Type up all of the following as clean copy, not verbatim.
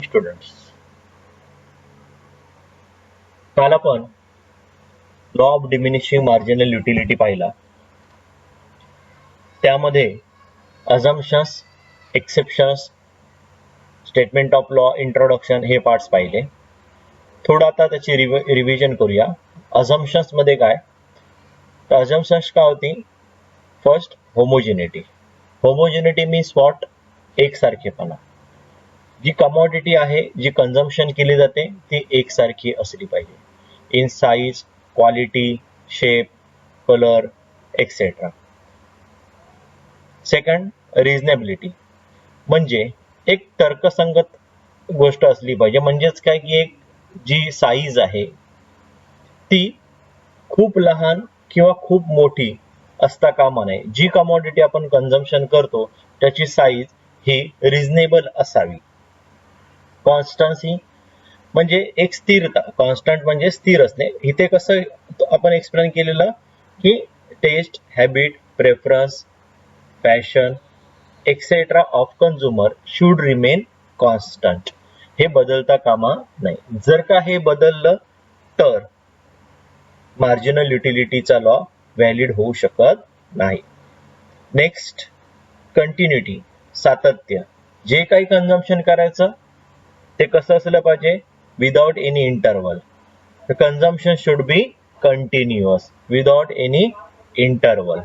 Students. काल आपण law of diminishing marginal utility पाहिला. त्यामध्ये assumptions, exceptions, statement of law, introduction हे पार्ट्स पाहिले. थोडं आता त्याची रिव्हिजन करूया. अझम्पशन्स मध्ये काय, तर अझम्पशन्स काय होती? First, homogeneity. Homogeneity means what? एकसारखेपणा. जी कमॉडिटी आहे, जी कन्झम्पशन केली जाते ती एकसारखी असली पाहिजे in size, quality, shape, colour etcetera. Second, reasonability, म्हणजे एक तर्कसंगत गोष्ट असली पाहिजे. म्हणजेच काय की एक जी साईज आहे ती खूप लहान किंवा खूप मोठी असता कामा नये. जी कमॉडिटी आपण कन्झम्पशन करतो त्याची साईज ही रिझनेबल असावी. कॉन्स्टन्सी म्हणजे एक स्थिरता. कॉन्स्टंट म्हणजे स्थिर असणे. इथे कसं आपण एक्सप्लेन केलेलं की taste, habit, preference, fashion etcetera of consumer should remain constant. हे बदलता कामा नाही. जर का हे बदललं तर मार्जिनल युटिलिटीचा लॉ व्हॅलिड होऊ शकत नाही. नेक्स्ट, कंटिन्युटी, सातत्य. जे काही कन्झम्पशन करायचं ते कसं असलं पाहिजे? Without any interval. The consumption should be continuous without any interval.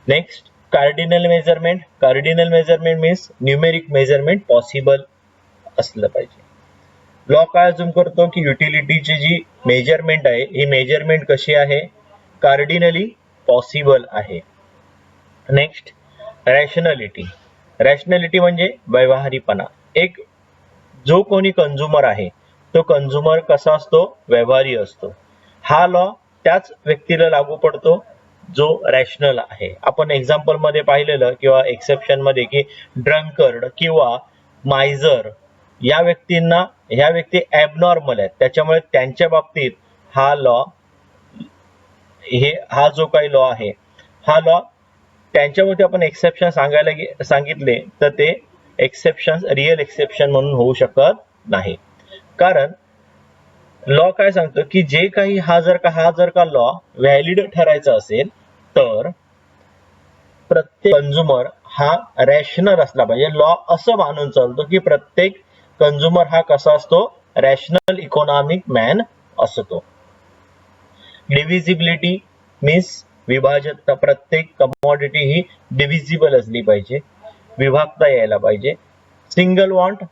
Next, cardinal measurement. Cardinal measurement means numeric measurement possible असलं पाहिजे. लॉ काय अज्युम करतो की युटिलिटीची जी मेजरमेंट आहे ही मेजरमेंट कशी आहे? कार्डिनली पॉसिबल आहे. Next, rationality. रॅशनॅलिटी म्हणजे व्यवहारीपणा. एक जो कोणी कंझ्युमर आहे तो कंझ्युमर कसा असतो? व्यवहारी असतो. हा लॉ त्याच व्यक्तीला लागू पडतो जो रॅशनल आहे. आपण एक्झाम्पल मध्ये पाहिलेलं किंवा एक्सेप्शन मध्ये की ड्रंकर्ड किंवा मायझर या व्यक्तींना, ह्या व्यक्ती ॲबनॉर्मल आहेत, त्याच्यामुळे त्यांच्या बाबतीत हा लॉ, हा जो काही लॉ आहे हा लॉ त्यांच्यावरती आपण एक्सेप्शन सांगायला सांगितले तर ते एक्सेप्शन रिअल एक्सेप्शन म्हणून होऊ शकत नाही. कारण लॉ काय सांगतो की जे काही हा जर का लॉ व्हॅलिड ठरायचा असेल तर प्रत्येक कंझ्युमर हा रॅशनल असला पाहिजे. लॉ असं मानून चालतो की प्रत्येक कंझ्युमर हा कसा असतो? रॅशनल इकॉनॉमिक मॅन असतो. डिव्हिजिबिलिटी मीन्स विभाजकता. प्रत्येक कमॉडिटी ही डिव्हिजिबल असली पाहिजे, विभागता यायला पाहिजे. Single want.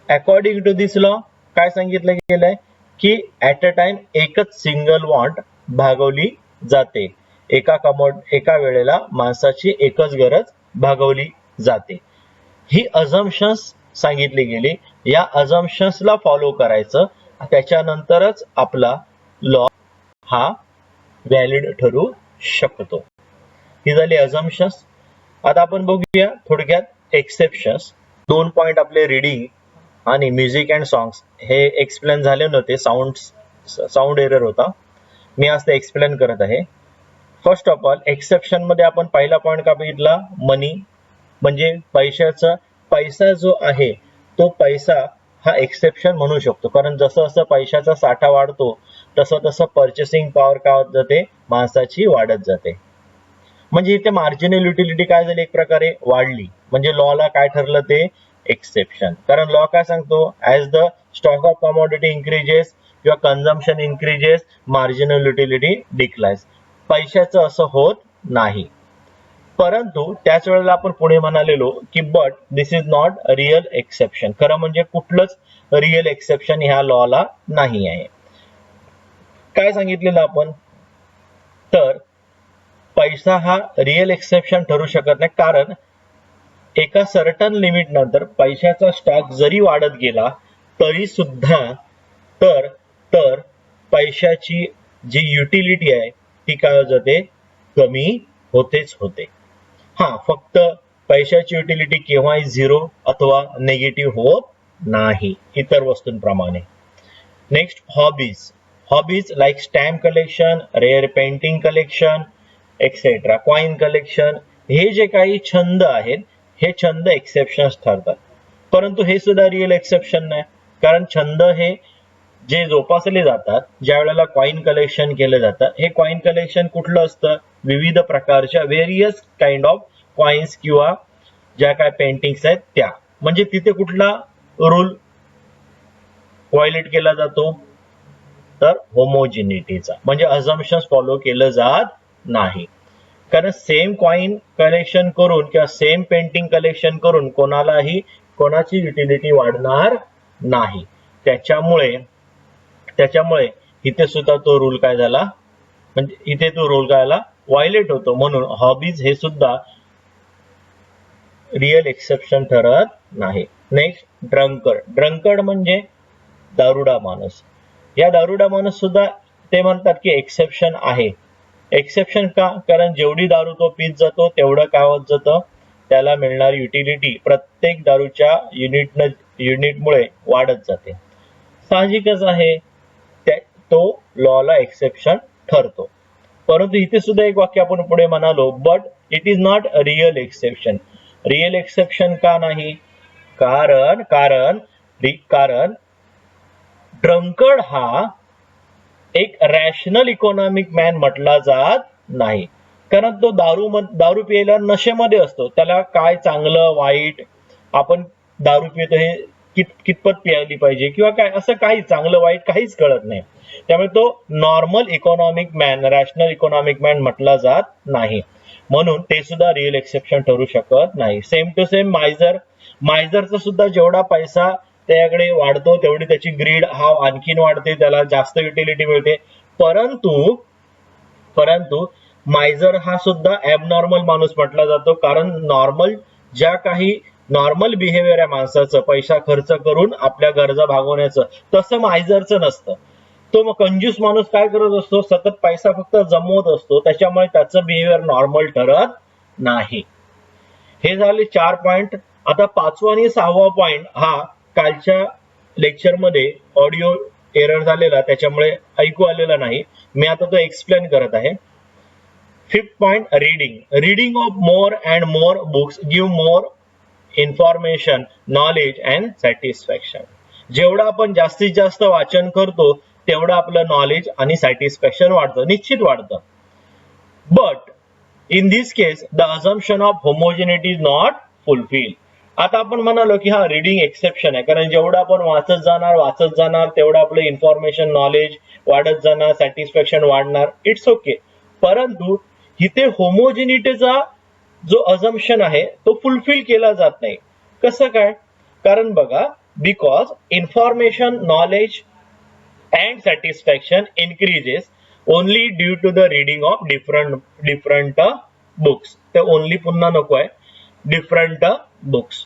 According to this law काय सांगितलं गेलंय की ऍट अ टाइम एकच सिंगल वॉन्ट भागवली जाते. एका वेळेला माणसाची एकच गरज भागवली जाते. ही अझम्पशन्स सांगितली गेली. या अझम्पशन्सला फॉलो करायचं, त्याच्यानंतरच आपला लॉ हा व्हॅलिड ठरू शकतो. ही झाली अझम्पशन्स. आता आपण बघूया थोडक्यात एक्सेप्शन्स. 2 पॉइंट आपले रीडिंग आणि म्युझिक अँड सॉंग्स हे एक्सप्लेन झाले नव्हते. साऊंड एरर होता. मी आज ते एक्सप्लेन करत आहे. फर्स्ट ऑफ ऑल, एक्सेप्शन मध्ये आपण पहिला पॉइंट का बघितला? मनी, म्हणजे पैशाचा. पैसा जो आहे तो पैसा हा एक्सेप्शन म्हणू शकतो. कारण जसं जसं पैशाचा साठा वाढतो तसं तसं पर्चेसिंग पॉवर काय होत जाते? माणसाची वाढत जाते. म्हणजे इथे मार्जिनल युटिलिटी काय झाली? एक प्रकारे वाढली. म्हणजे लॉला काय ठरलं? ते एक्सेप्शन. कारण लॉ काय सांगतो? As the stock of commodity increases किंवा कन्झम्पशन इन्क्रीजेस मार्जिनल युटिलिटी डिक्लाइन्स. पैशाचं असं होत नाही. परंतु त्याच वेळेला आपण पुढे म्हणालेलो की but this is not real exception. खरं म्हणजे कुठलंच रिअल एक्सेप्शन ह्या लॉला नाही आहे. काय सांगितलेलं आपण? तर पैसा हा रिअल एक्सेप्शन ठरू शकत नाही. कारण एका सर्टन लिमिट नंतर पैशाचा स्टॉक जरी वाढत गेला तरी सुद्धा तर पैशाची जी युटिलिटी आहे ती काय होत जाते? कमी होतेच होते. हा, फक्त पैशाची युटिलिटी केव्हाही 0 अथवा नेगेटिव्ह होत नाही इतर वस्तूंप्रमाणे. Next, hobbies. Hobbies like stamp collection, rare painting collection etcetera, coin collection, हे जे काही छंद आहेत हे छंद एक्सेप्शन्स ठरतात. परंतु हे सुद्धा रिअल एक्सेप्शन नाही, कारण छंद हे जे जोपासले जातात, ज्या वेळेला कॉइन कलेक्शन केलं जातं, हे कॉइन कलेक्शन कुठलं असतं, विविध प्रकारच्या व्हेरियस काइंड ऑफ कॉइन्स किंवा ज्या काय पेंटिंग्स आहेत त्या, म्हणजे तिथे कुठला रूल व्हायलेट केला जातो, तर होमोजिनिटीचा, म्हणजे अझम्पशन्स फॉलो केलं जात नाही. कारण सेम कॉइन कलेक्शन करून किंवा सेम पेंटिंग कलेक्शन करून कोणाची युटिलिटी वाढणार नाही. त्याच्यामुळे इथे सुद्धा तो रूल काय झाला, म्हणजे इथे तो रूल काय झाला, व्हायलेट होतो. म्हणून हॉबीज हे सुद्धा रिअल एक्सेप्शन ठरत नाही. नेक्स्ट ड्रंकर्ड म्हणजे दारुडा माणूस. या दारुडा माणूस सुद्धा ते म्हणतात की एक्सेप्शन आहे. एक्सेप्शन का? कारण जेवढी दारू तो पीत जातो तेवढं काय होत जातं, त्याला मिळणारी युटिलिटी प्रत्येक दारूच्या युनिटमुळे वाढत जाते. साहजिकच आहे, तो लॉला एक्सेप्शन ठरतो. परंतु इथे सुद्धा एक वाक्य आपण पुढे म्हणालो, but it is not real exception. Real exception का नाही? कारण ड्रंकर्ड हा एक रॅशनल इकॉनॉमिक मॅन म्हटला जात नाही. कारण तो दारू प्यायला नशेमध्ये असतो. त्याला काय चांगलं वाईट, आपण दारू पितो हे कितपत प्यायली पाहिजे किंवा काय, असं काही चांगलं वाईट काहीच कळत नाही. त्यामुळे तो normal economic man, rational economic man म्हटला जात नाही. म्हणून ते सुद्धा रिअल एक्सेप्शन ठरू शकत नाही. सेम टू सेम मायझरचा सुद्धा जेवढा पैसा त्याकडे वाढतो तेवढी त्याची ग्रीड हा आणखीन वाढते, त्याला जास्त युटिलिटी मिळते. परंतु मायझर हा सुद्धा ॲबनॉर्मल माणूस म्हटला जातो, कारण ज्या काही नॉर्मल बिहेवियर आहे माणसाचं, पैसा खर्च करून आपल्या गरजा भागवण्याचं, तसं मायझरचं नसतं. तो मग कंजूस माणूस काय करत असतो, सतत पैसा फक्त जमवत असतो, त्याच्यामुळे त्याचं बिहेवियर नॉर्मल ठरत नाही. हे झाले 4 पॉइंट. आता 5वा आणि 6वा पॉइंट हा कालच्या लेक्चरमध्ये ऑडिओ एरर झालेला, त्याच्यामुळे ऐकू आलेला नाही. मी आता तो एक्सप्लेन करत आहे. 5th point, reading of more and more books give more information, knowledge and satisfaction. जेवढं आपण जास्तीत जास्त वाचन करतो तेवढं आपलं नॉलेज आणि सॅटिस्फॅक्शन वाढतं, निश्चित वाढतं. But in this case the assumption of homogeneity is not fulfil. आता आपण म्हणालो की हा रीडिंग एक्सेप्शन आहे, कारण जेवढं आपण वाचत जाणार तेवढं आपलं इन्फॉर्मेशन, नॉलेज वाढत जाणार, सॅटिस्फॅक्शन वाढणार. It's okay. परंतु इथे होमोजिनिटीचा जो अझम्पशन आहे तो फुलफिल केला जात नाही. कसं काय? कारण बघा, because information, knowledge and satisfaction increases only due to the reading of different books. ते ओनली पुन्हा नको आहे, different books.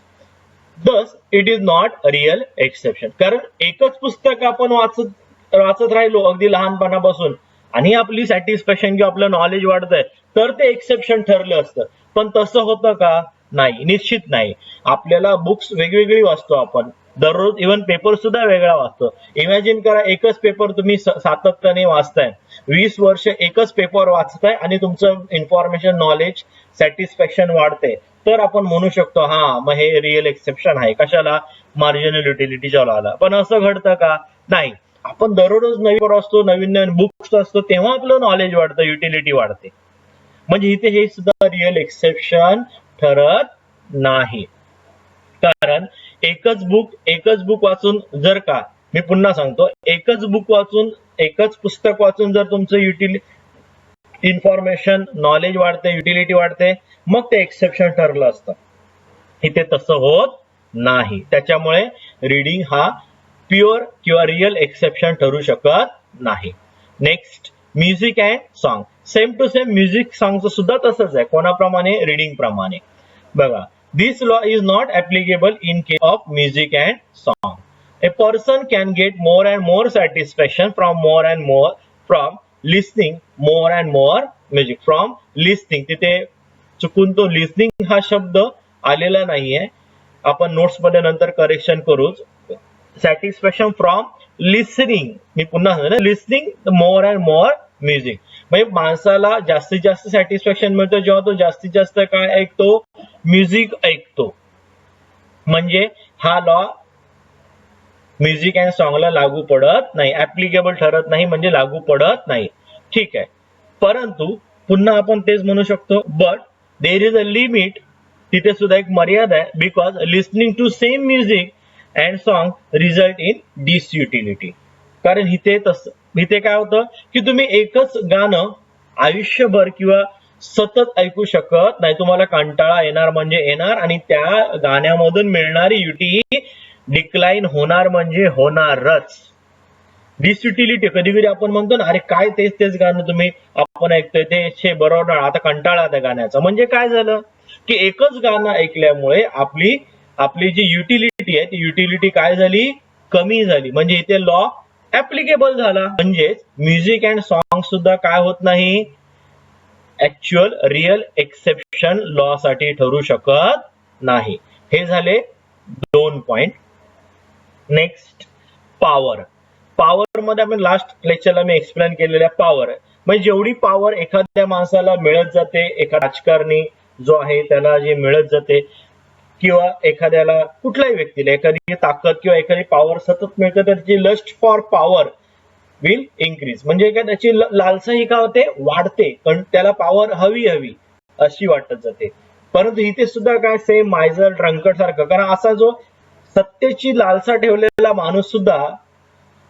Thus it is not real exception. कारण एकच पुस्तक आपण वाचत राहिलो अगदी लहानपणापासून आणि आपली सॅटिस्फॅक्शन किंवा आपलं नॉलेज वाढतंय, तर ते एक्सेप्शन ठरलं असतं. पण तसं होतं का? नाही, निश्चित नाही. आपल्याला बुक्स वेगवेगळी वाचतो आपण दररोज, इव्हन पेपर सुद्धा वेगळा वाचतो. इमॅजिन करा, एकच पेपर तुम्ही सातत्याने वाचताय, 20 वर्ष एकच पेपर वाचताय आणि तुमचं इन्फॉर्मेशन, नॉलेज, सॅटिस्फॅक्शन वाढते, तर आपण म्हणू शकतो हा मग हे रिअल एक्सेप्शन आहे. कशाला? मार्जिनल युटिलिटीच्या लॉला. पण असं घडतं का? नाही. आपण दररोज नवीन वाचतो, नवीन बुक्स असतो, तेव्हा आपलं नॉलेज वाढतं, युटिलिटी वाढते. म्हणजे इथे हे सुद्धा रिअल एक्सेप्शन ठरत नाही. कारण एकच बुक वाचून, जर का मी पुन्हा सांगतो, एकच पुस्तक वाचून जर तुमचं इन्फॉर्मेशन, नॉलेज वाढते, युटिलिटी वाढते, मग ते एक्सेप्शन ठरलं असतं. इथे तसं होत नाही. त्याच्यामुळे रीडिंग हा प्युअर किंवा रिअल एक्सेप्शन ठरू शकत नाही. Next, music and song. Same to same music सॉंगचं सुद्धा तसंच आहे. कोणाप्रमाणे? रीडिंग प्रमाणे. बघा, this law is not applicable in case of music and song. A person can get more and more satisfaction from listening more and more music. From listening, तिथे चुकून तो लिस्निंग हा शब्द आलेला नाहीये, आपण नोट्स मध्ये नंतर करेक्शन करूच. सॅटिस्फॅक्शन फ्रॉम लिसनिंग, मी पुन्हा सांगतो, listening more and more music. म्हणजे माणसाला जास्तीत जास्त सॅटिस्फॅक्शन मिळतं जेव्हा तो जास्तीत जास्त काय ऐकतो? म्युझिक ऐकतो. म्हणजे हा लॉ म्युझिक अँड सॉंगला लागू पडत नाही, ऍप्लिकेबल ठरत नाही, म्हणजे लागू पडत नाही. ठीक आहे. परंतु पुन्हा आपण तेच म्हणू शकतो, but there is a limit, तिथे सुद्धा एक मर्यादा आहे, because listening to same music and song result in disutility. कारण इथे काय होतं की तुम्ही एकच गाणं आयुष्यभर किंवा सतत ऐकू शकत नाही, तुम्हाला कंटाळा येणार म्हणजे येणार, आणि त्या गाण्यामधून मिळणारी युटी डिक्लाइन होणार म्हणजे होणारच. डिसयुटिलिटी, कधी कधी आपण म्हणतो ना, अरे काय तेच तेच गाणं तुम्ही आपण ऐकतोय ते बरोबर, आता कंटाळा त्या गाण्याचा. म्हणजे काय झालं की एकच गाणं ऐकल्यामुळे आपली जी युटिलिटी आहे ती युटिलिटी काय झाली, कमी झाली. म्हणजे इथे लॉ ऍप्लिकेबल झाला. म्हणजेच म्युझिक अँड सॉन्ग सुद्धा काय होत नाही, ऍक्च्युअल रिअल एक्सेप्शन लॉ साठी ठरू शकत नाही. हे झाले 2 पॉइंट. Next, power. पॉवर मध्ये आपण लास्ट लेक्चरला मी एक्सप्लेन केलेल्या पॉवर, म्हणजे जेवढी पॉवर एखाद्या माणसाला मिळत जाते, एका राजकारणी जो आहे त्याला जे मिळत जाते, किंवा एखाद्याला कुठल्याही व्यक्तीला एखादी ताकद किंवा एखादी पॉवर सतत मिळते, तर त्याची lust for power will increase. म्हणजे काय, त्याची लालसा ही काय होते, वाढते, पण त्याला पॉवर हवी अशी वाटत जाते. परंतु इथे सुद्धा काय, सेम मायझर ड्रंकर्ड सारखं, कारण असा जो सत्तेची लालसा ठेवलेला माणूस सुद्धा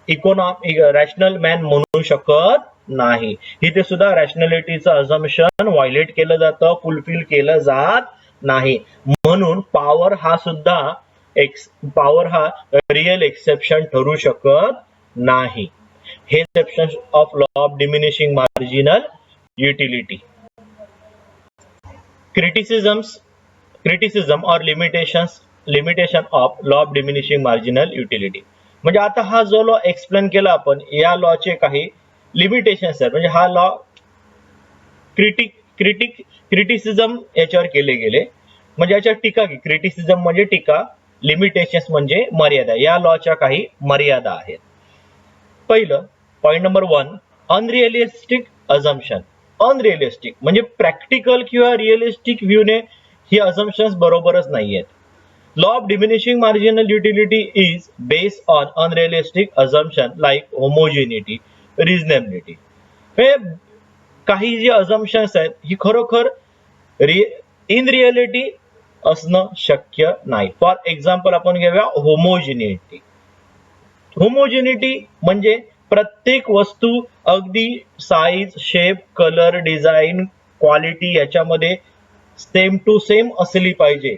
रॅशनल मॅन म्हणू शकत नाही. इथे सुद्धा रॅशनॅलिटीचं अझम्पशन व्हायलेट केलं जातं, फुलफिल केलं जात नाही. म्हणून पॉवर हा रिअल एक्सेप्शन ठरू शकत नाही. हे exception of law of diminishing marginal utility. Criticism और limitation of law of diminishing marginal utility. म्हणजे आता हा जो लॉ एक्सप्लेन केला आपण, या लॉचे काही लिमिटेशन्स आहेत. म्हणजे हा लॉ क्रिटिसिझम याच्यावर केले गेले, म्हणजे याच्यावर टीका की, क्रिटिसिझम म्हणजे टीका, लिमिटेशन्स म्हणजे मर्यादा. या लॉच्या काही मर्यादा आहेत. पहिलं point number 1, unrealistic assumption. Unrealistic म्हणजे प्रॅक्टिकल किंवा रिअलिस्टिक व्ह्यूने ही अझम्पशन्स बरोबरच नाहीयेत. Law of diminishing marginal utility is based on unrealistic assumption like homogeneity, reasonability. हे काही जी अझम्पशन्स आहेत ही खरोखर इन रिअलिटी असणं शक्य नाही. फॉर एक्झाम्पल आपण घेऊया होमोजिनिटी. होमोजिनिटी म्हणजे प्रत्येक वस्तू अगदी size, shape, colour, design, quality याच्यामध्ये सेम टू सेम असली पाहिजे.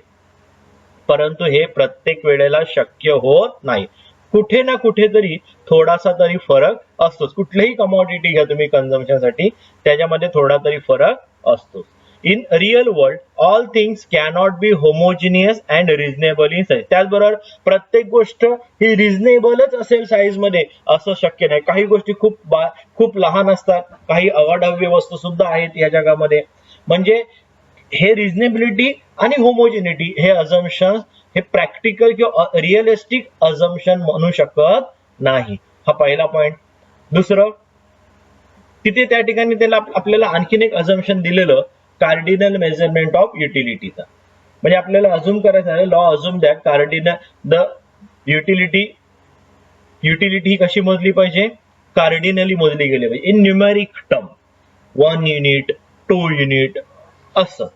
परंतु हे प्रत्येक वेळेला शक्य होत नाही. कुठे ना कुठेतरी थोडासा तरी फरक असतोच. कुठलीही कमॉडिटी घ्या तुम्ही कन्झम्पशन साठी, त्याच्यामध्ये थोडा तरी फरक असतो. In real world all things cannot be homogeneous and reasonable in size. त्याचबरोबर प्रत्येक गोष्ट ही रिझनेबलच असेल साईज मध्ये असं शक्य नाही. काही गोष्टी खूप लहान असतात, काही अवाढव्य वस्तू सुद्धा आहेत या जगामध्ये. म्हणजे हे रिझनेबिलिटी आणि होमोजिनिटी हे अझम्पशन हे प्रॅक्टिकल किंवा रिअलिस्टिक अझम्पशन म्हणू शकत नाही. हा पहिला पॉइंट. दुसरं, तिथे त्या ठिकाणी त्याला आपल्याला आणखीन एक अझम्पशन दिलेलं, कार्डिनल मेजरमेंट ऑफ युटिलिटीचा. म्हणजे आपल्याला अझूम करायचं आहे, लॉ अझूम दॅट कार्डिनल युटिलिटी ही कशी मोजली पाहिजे, कार्डिनली मोजली गेली पाहिजे, in numeric term, 1 unit, 2 unit असं.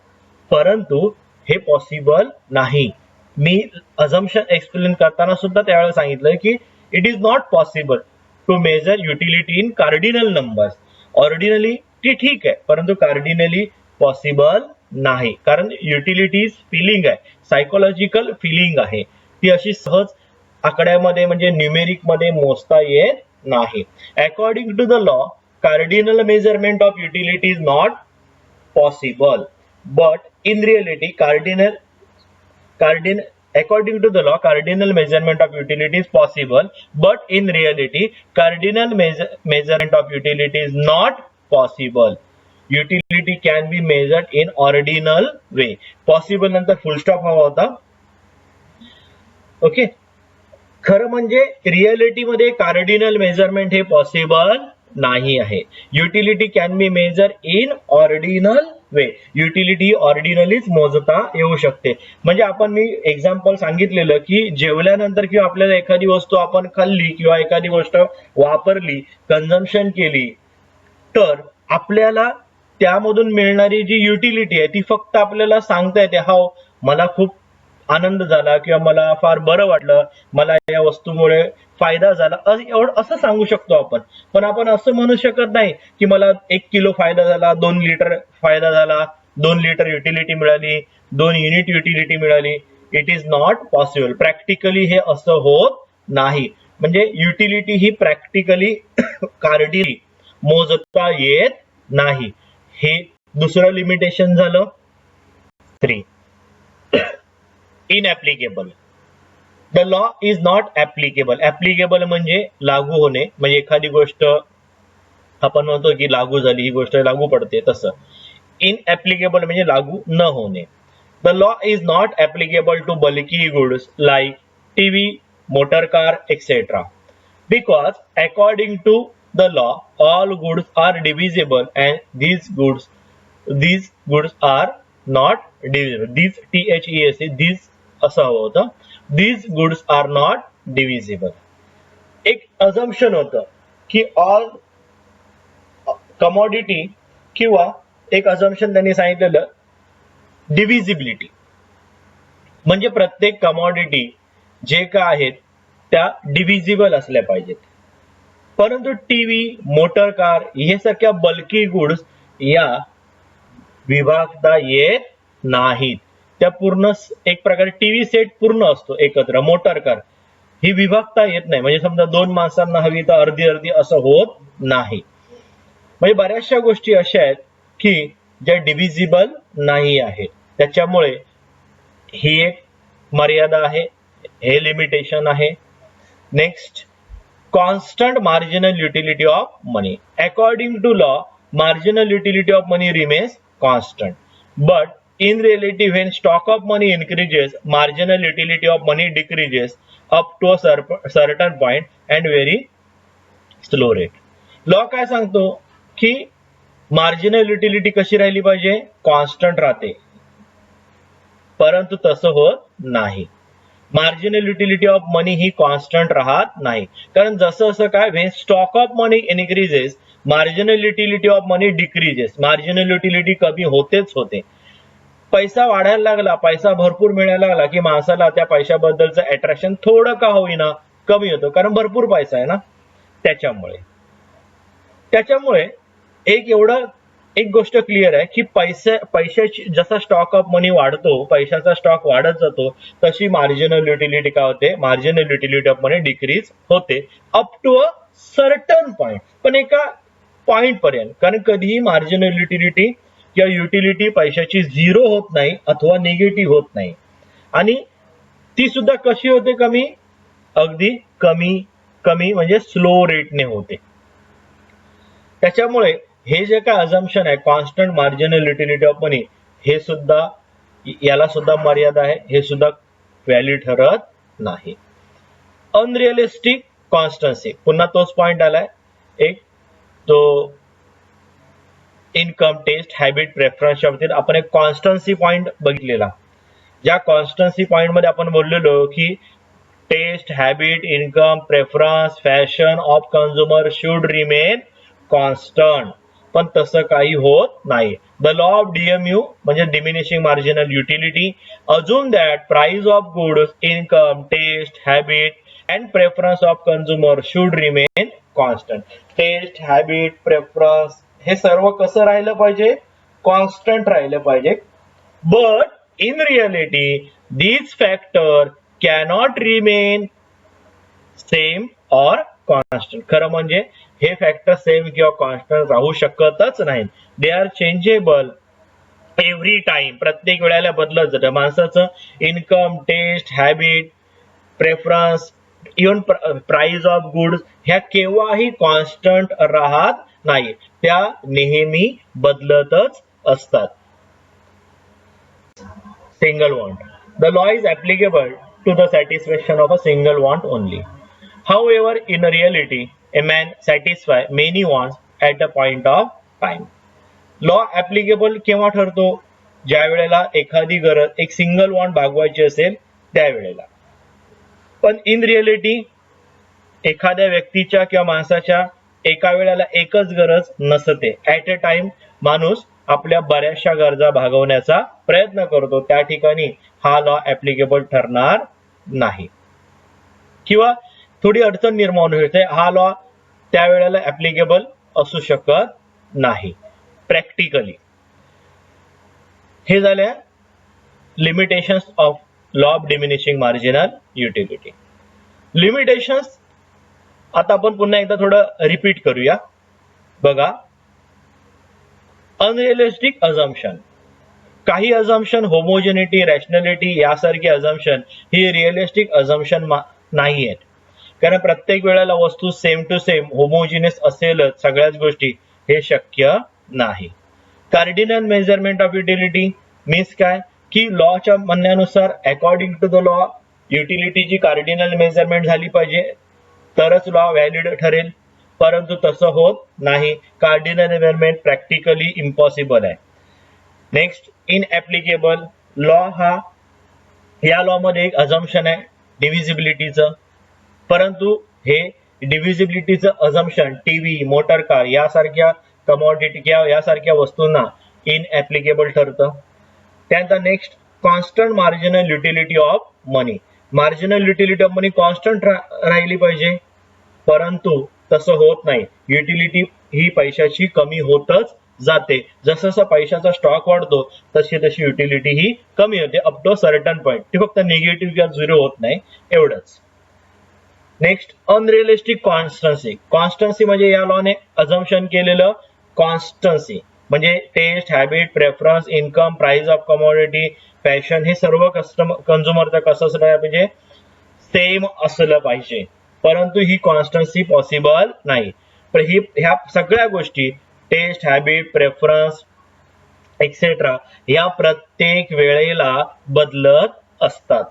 परंतु हे पॉसिबल नाही. मी अझम्पशन एक्सप्लेन करताना सुद्धा त्यावेळेला सांगितलं की it is not possible to measure utility in cardinal numbers. Ordinally ती ठीक आहे, परंतु कार्डिनली पॉसिबल नाही. कारण युटिलिटी फिलिंग आहे, सायकोलॉजिकल फिलिंग आहे, ती अशी सहज आकड्यामध्ये म्हणजे न्यूमेरिक मध्ये मोजता येत नाही. According to the law, cardinal measurement of utility is not possible, but in reality according to the law, cardinal measurement of utility is possible, but in reality cardinal measurement of utility is not possible. Utility can be measured in ordinal way. Possible नंतर फुल stop हवा होता. Okay, खरं म्हणजे reality मध्ये cardinal measurement हे possible नाही आहे. Utility can be measure in ordinal way. Utility ऑर्डिनलीच मोजता येऊ शकते. म्हणजे आपण मी एक्झाम्पल सांगितलेलं की जेवल्यानंतर किंवा आपल्याला एखादी वस्तू आपण खाल्ली किंवा एखादी गोष्ट वापरली, कन्झम्पशन केली, तर आपल्याला त्यामधून मिळणारी जी युटिलिटी आहे ती फक्त आपल्याला सांगता येते, हो मला खूप आनंद झाला किंवा मला फार बरं वाटलं, मला या वस्तूमुळे फायदा झाला, एवढं असं सांगू शकतो आपण. पण आपण असं म्हणू शकत नाही की मला 1 किलो फायदा झाला, 2 लिटर फायदा झाला, 2 लिटर युटिलिटी मिळाली, 2 युनिट युटिलिटी मिळाली. It is not possible. Practically हे असं होत नाही. म्हणजे युटिलिटी ही प्रॅक्टिकली कार्डिली मोजता येत नाही. हे दुसरं लिमिटेशन झालं. 3. Inapplicable. The law is not applicable. Applicable म्हणजे लागू होणे, म्हणजे एखादी गोष्ट आपण म्हणतो की लागू झाली, ही गोष्ट लागू पडते, तसं. इनऍप्लिकेबल म्हणजे लागू न होणे. The law is not applicable to bulky goods like TV, motor car, etcetera. Because according to the law, all goods are divisible and these goods are not divisible. These असं हवं होतं. These goods are not divisible. एक assumption होतं की all commodity किंवा एक assumption त्यांनी सांगितलेलं divisibility. म्हणजे प्रत्येक कमॉडिटी जे का आहेत त्या डिव्हिजिबल असल्या पाहिजेत. परंतु टीव्ही, मोटर कार हे सारख्या बल्की गुड्स या विभागता येत नाहीत. त्या पूर्ण एक प्रकारे टीव्ही सेट पूर्ण असतो एकत्र, मोटर कार ही विभागता येत नाही. म्हणजे समजा 2 माणसांना हवी तर अर्धी अर्धी असं होत नाही. म्हणजे बऱ्याचशा गोष्टी अशा आहेत की ज्या डिव्हिजिबल नाही आहेत. त्याच्यामुळे ही एक मर्यादा आहे, हे लिमिटेशन आहे. Next, constant marginal utility of money. According to law, marginal utility of money remains constant, but in reality when stock of money increases, marginal utility of money decreases up to a certain point and very slow rate. Law काय सांगतो की marginal utility कशी राहिली पाहिजे, constant राहते. परंतु तसं होत नाही. Marginal utility of money he constant राहत नाही. कारण जसं असं काय, when stock of money increases, marginal utility of money decreases. Marginal utility कमी होतेच होते. पैसा वाढायला लागला, पैसा भरपूर मिळायला लागला की माणसाला त्या पैशाबद्दलचं अट्रॅक्शन थोडं का होईना कमी होतं, कारण भरपूर पैसा आहे ना. त्याच्यामुळे एक गोष्ट क्लिअर आहे की पैशाची जसा स्टॉक ऑफ मनी वाढतो, पैशाचा स्टॉक वाढत जातो, तशी मार्जिनल युटिलिटी काय होते, marginal utility of money decrease होते up to a certain point. पण एका पॉइंट पर्यंत. कारण कधीही मार्जिनल युटिलिटी किंवा युटिलिटी पैशाची 0 होत नाही अथवा निगेटिव्ह होत नाही. आणि ती सुद्धा कशी होते, कमी, अगदी कमी म्हणजे स्लो रेटने होते. त्याच्यामुळे हे जे काय अझम्पशन आहे कॉन्स्टंट मार्जिनल युटिलिटी ऑफ मनी, हे सुद्धा, याला सुद्धा मर्यादा आहे, हे सुद्धा व्हॅलिड ठरत नाही. अनरिअलिस्टिक कॉन्स्टन्सी, पुन्हा तोच पॉइंट आलाय एक, तो इन्कम, टेस्ट, हॅबिट, प्रेफरन्सच्या बाबतीत आपण एक कॉन्स्टन्सी पॉइंट बघितलेला. ज्या कॉन्स्टन्सी पॉइंट मध्ये आपण बोललेलो की taste, habit, income, preference, fashion of consumer should remain constant. पण तसं काही होत नाही. द लॉ ऑफ डीएमयू म्हणजे diminishing marginal utility assume that price of goods, income, taste, habit and preference of consumer should remain constant. Taste, habit, preference हे सर्व कसं राहिलं पाहिजे, कॉन्स्टंट राहिलं पाहिजे. But in reality these factor cannot remain same or constant. खरं म्हणजे हे फॅक्टर सेम किंवा कॉन्स्टंट राहू शकतच नाही. They are changeable every time. प्रत्येक वेळेला बदलत जातं. माणसाचं income, taste, habit, preference, even price of goods ह्या केव्हाही कॉन्स्टंट राहत नाही. त्या नेहमी बदलतच असतात. Single want. The law is applicable to the satisfaction of a single want only. However, in reality, a man satisfies many wants at a point of time. Law applicable केव्हा ठरतो? ज्या वेळेला एखादी गरज एक सिंगल वॉन्ट भागवायची असेल त्यावेळेला. पण इन रिअलिटी एखाद्या व्यक्तीच्या किंवा माणसाच्या एका वेळेला एकच गरज नसते. ऍट अ टाइम माणूस आपल्या बऱ्याचशा गरजा भागवण्याचा प्रयत्न करतो. त्या ठिकाणी हा लॉ ऍप्लिकेबल ठरणार नाही किंवा थोडी अडचण निर्माण होते. हा लॉ त्यावेळेला ऍप्लिकेबल असू शकत नाही प्रॅक्टिकली. हे झाल्या limitations of law of diminishing marginal utility. Limitations आता आपण पुन्हा एकदा थोडं रिपीट करूया. बघा, अनरिअलिस्टिक अझम्पशन. काही अझम्पशन होमोजेनिटी, रॅशनॅलिटी यासारखी अझम्पशन ही रिअलिस्टिक अझम्पशन नाही आहेत. कारण प्रत्येक वेळेला वस्तू सेम टू सेम होमोजिनियस असेलच सगळ्याच गोष्टी, हे शक्य नाही. Cardinal measurement of utility means काय की लॉच्या म्हणण्यानुसार अकॉर्डिंग टू द लॉ युटिलिटीची कार्डिनल मेजरमेंट झाली पाहिजे तरच लॉ व्हॅलिड ठरेल. परंतु तसं होत नाही. कार्डिनल मेजरमेंट प्रॅक्टिकली इम्पॉसिबल आहे. Next, inapplicable law. या लॉ मध्ये एक अझम्पशन आहे डिव्हिजिबिलिटीचं. परंतु हे डिव्हिजिबिलिटीचं अझम्पशन टीव्ही, मोटर कार यासारख्या कमॉडिटी किंवा यासारख्या वस्तूंना इनऍप्लिकेबल ठरतं. त्यानंतर next, constant marginal utility of money. Marginal utility of money constant राहिली पाहिजे, परंतु तसं होत नाही. युटिलिटी ही पैशाची कमी होतच जाते. जसं जसं पैशाचा स्टॉक वाढतो तशी तशी युटिलिटी ही कमी होते अप टू सर्टन पॉईंट. ती फक्त निगेटिव्ह किंवा झिरो होत नाही एवढंच. Next, unrealistic कॉन्स्टन्सी. कॉन्स्टन्सी म्हणजे या लॉने अझम्पशन केलेलं कॉन्स्टन्सी म्हणजे taste, habit, preference, income, price of commodity, fashion हे सर्व कंझ्युमरचं कसं असलं पाहिजे? सेम असलं पाहिजे. परंतु ही कॉन्स्टन्सी पॉसिबल नाही. पण ह्या सगळ्या गोष्टी टेस्ट, हॅबिट, प्रेफरन्स एक्सेट्रा या प्रत्येक वेळेला बदलत असतात.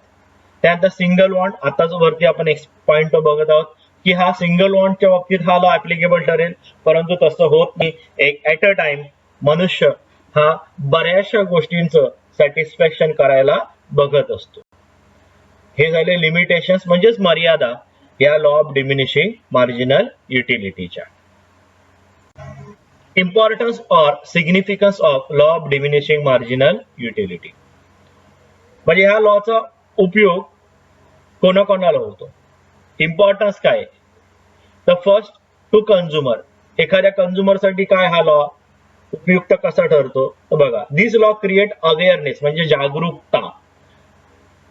त्यानंतर सिंगल वॉन्ट. आताच वरती आपण एक पॉइंट बघत आहोत की हा सिंगल वॉन्टच्या बाबतीत हा लॉ ऍप्लिकेबल ठरेल, परंतु तसं होत नाही. एक ऍट अ टाइम मनुष्य हा बऱ्याचशा गोष्टींचं सॅटिस्फॅक्शन करायला बघत असतो. हे झाले लिमिटेशन्स म्हणजेच मर्यादा या लॉ ऑफ डिमिनिशिंग मार्जिनल युटिलिटीच्या. Importance or significance of law of diminishing marginal utility. म्हणजे ह्या लॉचा उपयोग कोणाकोणाला होतो? इम्पॉर्टन्स काय? तर फर्स्ट, टू कंझ्युमर. एखाद्या कंझ्युमरसाठी काय हा लॉ उपयुक्त कसा ठरतो? तर बघा, दिस लॉ क्रिएट अवेअरनेस म्हणजे जागरूकता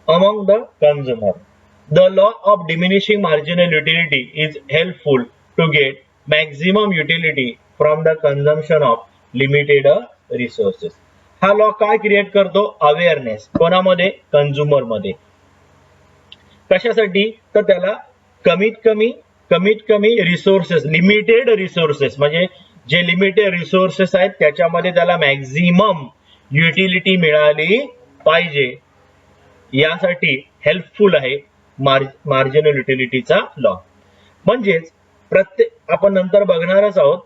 among the consumer. The law of diminishing marginal utility is helpful to get maximum utility from the consumption of limited resources. हा लॉ काय क्रिएट करतो? अवेअरनेस. कोणामध्ये? कंझ्युमर मध्ये. कशासाठी? तर त्याला कमीत कमी रिसोर्सेस, लिमिटेड रिसोर्सेस म्हणजे जे लिमिटेड रिसोर्सेस आहेत त्याच्यामध्ये त्याला मॅक्झिमम युटिलिटी मिळाली पाहिजे, यासाठी हेल्पफुल आहे मार्जिनल युटिलिटीचा लॉ. म्हणजेच आपण नंतर बघणारच आहोत,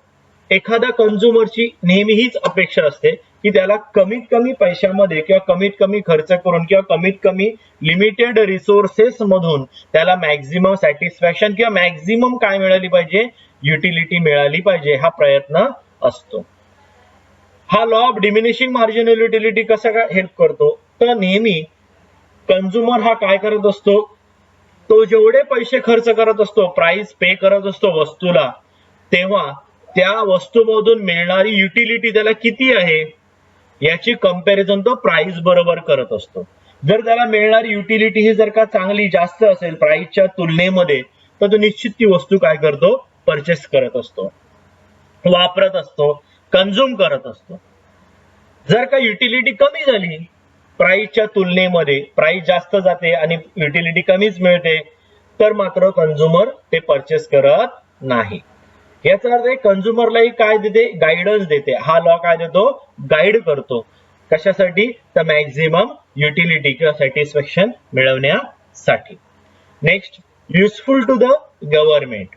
एखाद्या कंझ्युमरची नेहमी हीच अपेक्षा असते की त्याला कमीत कमी पैशामध्ये किंवा कमीत कमी खर्च करून किंवा कमीत कमी लिमिटेड रिसोर्सेस मधून त्याला मॅक्झिमम सॅटिस्फॅक्शन किंवा मॅक्झिमम काय मिळाली पाहिजे? युटिलिटी मिळाली पाहिजे, हा प्रयत्न असतो. हा law of diminishing marginal utility कसा काय हेल्प करतो? तर नेहमी कंझ्युमर हा काय करत असतो? तो जेवढे पैसे खर्च करत असतो, प्राइस पे करत असतो वस्तूला, तेव्हा त्या वस्तूमधून मिळणारी युटिलिटी त्याला किती आहे याची कंपॅरिझन तो प्राइस बरोबर करत असतो. जर त्याला मिळणारी युटिलिटी ही जर का चांगली जास्त असेल प्राइसच्या तुलनेमध्ये, तर तो निश्चित ती वस्तू काय करतो? परचेस करत असतो, वापरत असतो, कंझ्युम करत असतो. जर का युटिलिटी कमी झाली प्राइसच्या तुलनेमध्ये, प्राइस जास्त जाते आणि युटिलिटी कमीच मिळते, तर मात्र कंझ्युमर ते परचेस करत नाही. याचा अर्थ कंझ्युमरलाही काय देते? गायडन्स देते. हा लॉ काय देतो? गाईड करतो. कशासाठी? तर मॅक्झिमम युटिलिटी किंवा सॅटिस्फॅक्शन मिळवण्यासाठी. Next, useful to the government.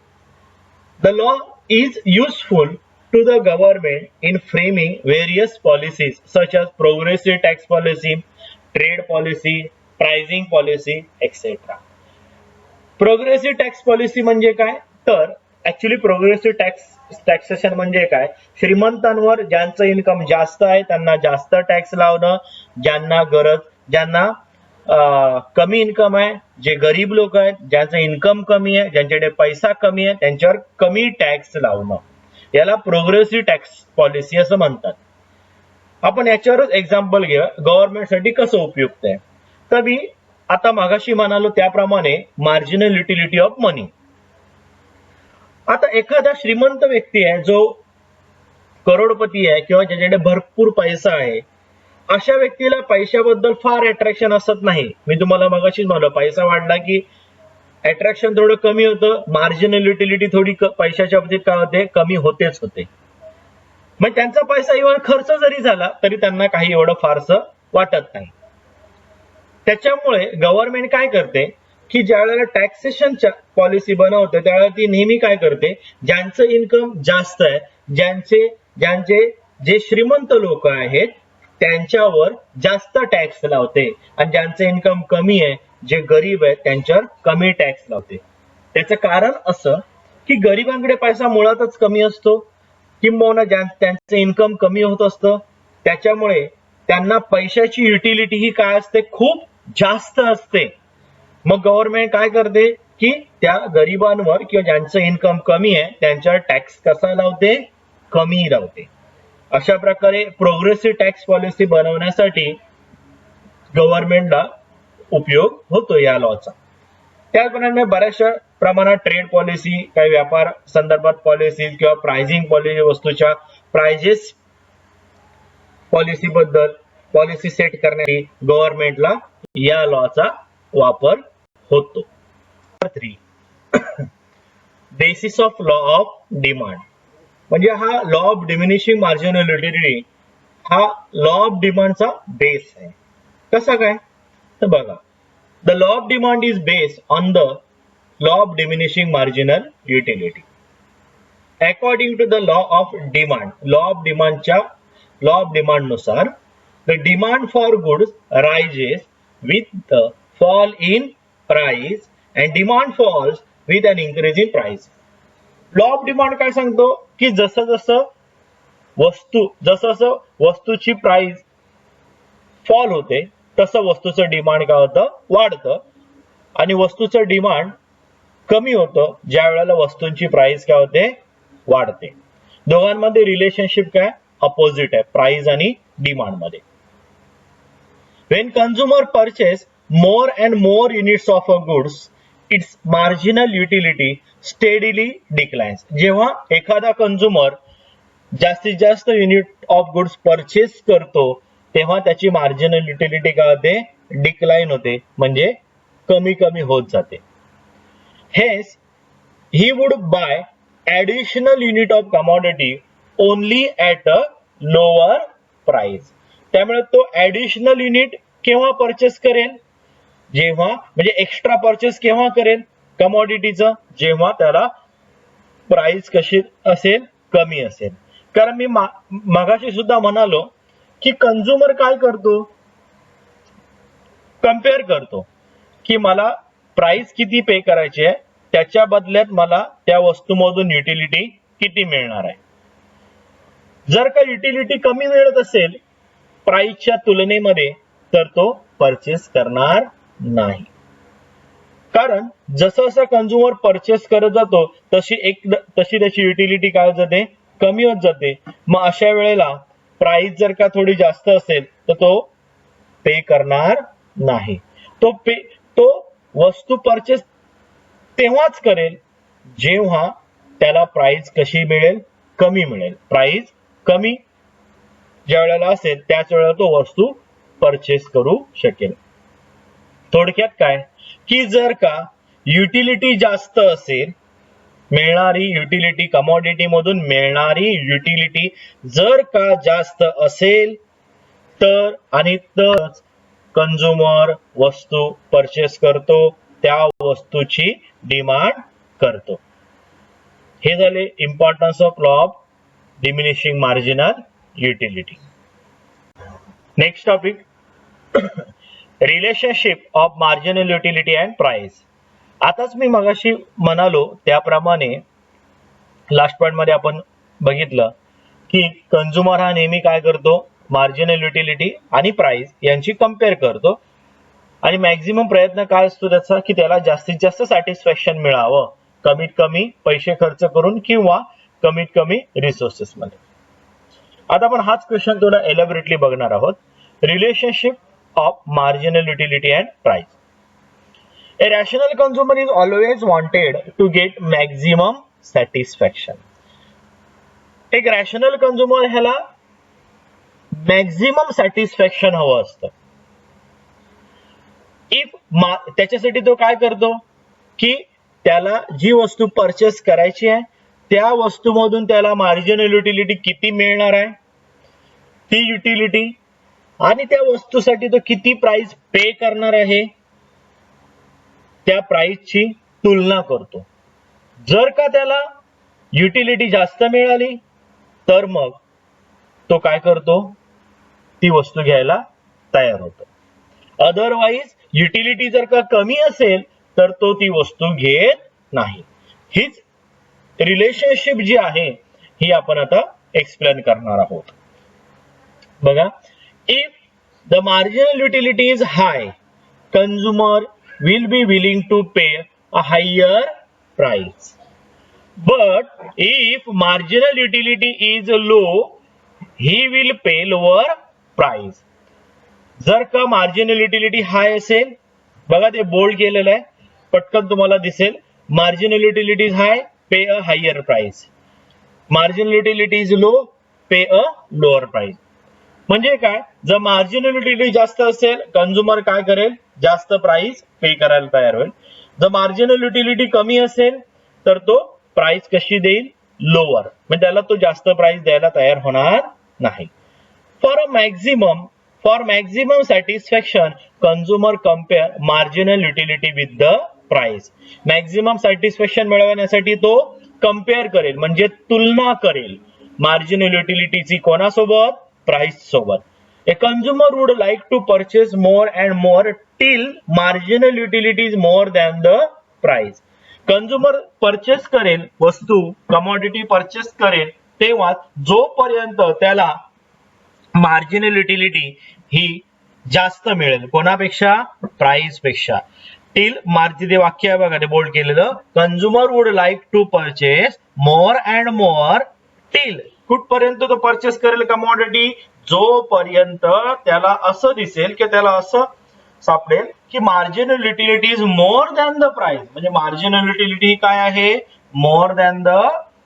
The law is useful to the government in framing various policies such as progressive tax policy, trade policy, pricing policy, etc. Progressive tax policy म्हणजे काय? तर actually progressive taxation म्हणजे काय? श्रीमंतांवर ज्यांचं income जास्त आहे त्यांना जास्त टॅक्स लावणं, ज्यांना कमी इन्कम आहे, जे गरीब लोक आहेत, ज्यांचं इन्कम कमी आहे, ज्यांच्याकडे पैसा कमी आहे, त्यांच्यावर कमी टॅक्स लावणं, याला प्रोग्रेसिव्ह टॅक्स पॉलिसी असं म्हणतात. आपण याच्यावरच एक्झाम्पल घेऊया गव्हर्नमेंटसाठी कसं उपयुक्त आहे. तर मी आता मागाशी म्हणालो त्याप्रमाणे मार्जिनल युटिलिटी ऑफ मनी. आता एखादा श्रीमंत व्यक्ती आहे जो करोडपती आहे किंवा ज्याच्याकडे भरपूर पैसा आहे, अशा व्यक्तीला पैशाबद्दल फार अट्रॅक्शन असत नाही. मी तुम्हाला मगाशीच म्हणलं पैसा वाढला की अट्रॅक्शन थोडं कमी होतं, मार्जिनल युटिलिटी थोडी पैशाच्या बाबतीत काय होते, कमी होतेच होते. मग त्यांचा पैसा इव्हन खर्च जरी झाला तरी त्यांना काही एवढं फारसं वाटत नाही. त्याच्यामुळे गव्हर्नमेंट काय करते की ज्या वेळेला टॅक्सेशनच्या पॉलिसी बनवते त्यावेळेला ती नेहमी काय करते, ज्यांचं इन्कम जास्त आहे, ज्यांचे जे श्रीमंत लोक आहेत त्यांच्यावर जास्त टॅक्स लावते आणि ज्यांचं इन्कम कमी आहे, जे गरीब आहेत त्यांच्यावर कमी टॅक्स लावते. त्याचं कारण असं की गरिबांकडे पैसा मुळातच कमी असतो, किंबहुना त्यांचं इन्कम कमी होत असतं, त्याच्यामुळे त्यांना पैशाची युटिलिटी ही काय असते, खूप जास्त असते. मग गव्हर्नमेंट काय करते की त्या गरिबांवर किंवा ज्यांचं इन्कम कमी आहे त्यांच्यावर टॅक्स कसा लावते, कमी लावते. अशा प्रकारे प्रोग्रेसिव्ह टॅक्स पॉलिसी बनवण्यासाठी गव्हर्नमेंटला उपयोग होतो या लॉचा. त्याचप्रमाणे बऱ्याचशा प्रमाणात ट्रेड पॉलिसी, काही व्यापार संदर्भात पॉलिसी किंवा प्राइसिंग पॉलिसी, वस्तूच्या प्राइजेस पॉलिसी बद्दल पॉलिसी सेट करण्यासाठी गव्हर्नमेंटला या लॉचा वापर होतो. 3 basis of law of demand म्हणजे हा law of diminishing marginal utility हा लॉ ऑफ डिमांडचा बेस आहे. कसा काय? तर बघा, the law of demand is based on the law of diminishing marginal utility. According to the law of demand, law of demand नुसार the demand for goods rises with the fall in price and demand falls with an increase in price. Law of demand काय सांगतो की जसं वस्तूची price fall होते तसं वस्तूचं demand काय होतं, वाढतं. आणि वस्तूचं डिमांड कमी होतं ज्या वेळेला वस्तूंची प्राइस काय होते, वाढते. दोघांमध्ये रिलेशनशिप काय, अपोजिट आहे प्राइस आणि डिमांड मध्ये. When consumer purchase more and more units of a goods, its marginal utility steadily declines. जेव्हा एखादा कंझ्युमर जास्तीत जास्त युनिट ऑफ गुड्स परचेस करतो तेव्हा त्याची मार्जिनल युटिलिटी काय होते, डिक्लाइन होते, म्हणजे कमी कमी होत जाते. Hence, he would buy additional unit of commodity only at a lower price. त्यामुळे तो ऍडिशनल युनिट केव्हा परचेस करेल, जेव्हा म्हणजे एक्स्ट्रा परचेस केव्हा करेल कमॉडिटीचं, जेव्हा त्याला प्राइस कशी असेल, कमी असेल. कारण मी मगाशी सुद्धा म्हणालो की कंझ्युमर काय करतो, कम्पेअर करतो की मला प्राइस किती पे करायची आहे, त्याच्या बदल्यात मला त्या वस्तूमधून युटिलिटी किती मिळणार आहे. जर का युटिलिटी कमी मिळत असेल प्राइसच्या तुलनेमध्ये तर तो परचेस करणार नाही. कारण जसं जसं कंझ्युमर परचेस करत जातो तशी त्याची युटिलिटी काय होत जाते, कमी होत जाते. मग अशा वेळेला प्राइस जर का थोडी जास्त असेल तर तो पे करणार नाही. तो वस्तू परचेस तेव्हाच करेल जेव्हा त्याला प्राइस कशी मिळेल, कमी मिळेल. प्राइस कमी ज्या वेळेला असेल त्याच वेळेला तो वस्तू परचेस करू शकेल. थोडक्यात काय की जर का युटिलिटी जास्त असेल, मिळणारी युटिलिटी कमॉडिटी मधून मिळणारी युटिलिटी जर का जास्त असेल तर आणि तरच कंझ्युमर वस्तू परचेस करतो, त्या वस्तूची डिमांड करतो. हे झाले importance of law of diminishing marginal utility. Next topic, relationship of marginal utility and price. आताच मी मगाशी म्हणालो त्याप्रमाणे लास्ट पॉइंट मध्ये आपण बघितलं की कंझ्युमर हा नेहमी काय करतो, मार्जिनल युटिलिटी आणि प्राइस यांची कंपेअर करतो आणि मॅक्झिमम प्रयत्न काय असतो त्याचा की त्याला जास्तीत जास्त सॅटिस्फॅक्शन मिळावं, कमीत कमी पैसे खर्च करून किंवा कमीत कमी रिसोर्सेस मध्ये. आता आपण हाच क्वेश्चन थोडा एलॅबोरेटली बघणार आहोत. Relationship of marginal utility and price. A rational consumer is always wanted to get maximum satisfaction. एक रॅशनल कंझ्युमर ह्याला मॅक्झिमम सॅटिस्फॅक्शन हवं असतं. त्याच्यासाठी तो काय करतो की त्याला जी वस्तू परचेस करायची आहे त्या वस्तूमधून त्याला मार्जिनल युटिलिटी किती मिळणार आहे, ती युटिलिटी आणि त्या वस्तूसाठी तो किती प्राइस पे करणार आहे त्या प्राइसची तुलना करतो. जर का त्याला युटिलिटी जास्त मिळाली तर मग तो काय करतो, ती वस्तू घ्यायला तयार होतो. अदरवाईज युटिलिटी जर का कमी असेल तर तो ती वस्तू घेत नाही. हीच रिलेशनशिप जी आहे ही आपण आता एक्सप्लेन करणार आहोत. बघा, if the marginal utility is hi, consumer will be willing to pay a higher price. But if marginal utility is low, he will pay lower price. जर का marginal utility high असेल, बघा ते बोल्ड केलेलं आहे, पटकन तुम्हाला दिसेल. marginal utility is high, pay a higher price. marginal utility is low, pay a lower price. म्हणजे काय, जर मार्जिनल युटिलिटी जास्त असेल कंझ्युमर काय करेल, जास्त प्राइस पे करायला तयार होईल. जर मार्जिनल युटिलिटी कमी असेल तर तो प्राइस कशी देईल, लोअर, म्हणजे त्याला तो जास्त प्राइस द्यायला तयार होणार नाही. For maximum satisfaction consumer compare marginal utility with the price. Maximum satisfaction मिळवण्यासाठी तो कम्पेअर करेल, म्हणजे तुलना करेल मार्जिनल युटिलिटीची कोणासोबत, प्राइस सोबत. A consumer would like to purchase more and more till marginal utility is more than the price. Consumer purchase करेल वस्तू, कमॉडिटी परचेस करेल तेव्हा जोपर्यंत त्याला मार्जिनल युटिलिटी ही जास्त मिळेल कोणापेक्षा, प्राइस पेक्षा. टिल मार्जिन, ते वाक्य आहे बघा, ते बोल्ड केलेलं. Consumer would like to purchase more and more till, कुठपर्यंत तो परचेस करेल कमॉडिटी, जोपर्यंत त्याला असं दिसेल की त्याला असं सापडेल की marginal utility is more than the price. म्हणजे मार्जिनल युटिलिटी काय आहे, more than the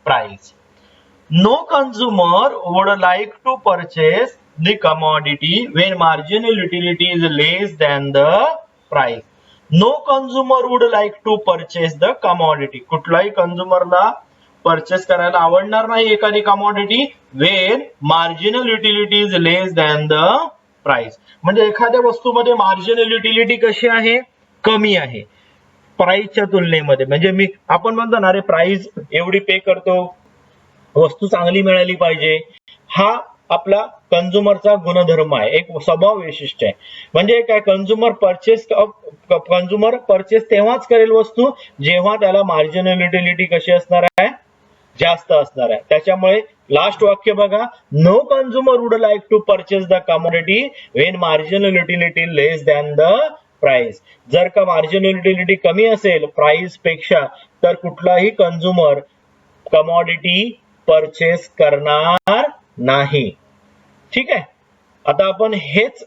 price. No consumer would like to purchase the commodity when marginal utility is less than the price. No consumer would like to purchase the commodity. कुठलाही कंझ्युमरला purchase करायला आवडणार नाही एखादी commodity when marginal utility is less than the price. म्हणजे एखाद्या वस्तूमध्ये marginal utility कशी आहे, कमी आहे प्राइसच्या तुलनेमध्ये. म्हणजे आपण म्हणतो ना, रे प्राइस एवढी पे करतो, वस्तू चांगली मिळाली पाहिजे, हा आपला कंझ्युमरचा गुणधर्म आहे, एक स्वभाव वैशिष्ट्य आहे. म्हणजे काय, कंझ्युमर परचेस तेव्हाच करेल वस्तू जेव्हा त्याला मार्जिनल युटिलिटी कशी असणार आहे, जास्त असणार आहे. त्याच्यामुळे लास्ट वाक्य बघा, no consumer would like to purchase the commodity when marginal utility less than the price. जर का मार्जिनल युटिलिटी कमी असेल प्राइस पेक्षा तर कुठलाही कंझ्युमर कमॉडिटी परचेस करणार नाही. ठीक आहे. आता आपण हेच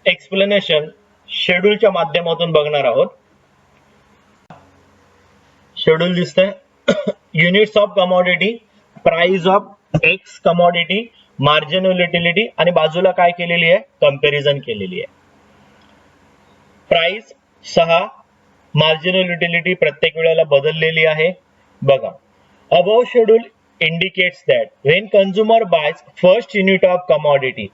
एक्सप्लेनेशन शेड्यूलच्या माध्यमातून बघणार आहोत. शेड्यूल दिसतंय. Units of commodity, price of x commodity, marginal utility आणि बाजूला काय केलेली आहे, कंपॅरिझन केलेली आहे. प्राइस 6, मार्जिनल युटिलिटी प्रत्येक वेळेला बदललेली आहे. बघा, above schedule indicates that when consumer buys first unit of commodity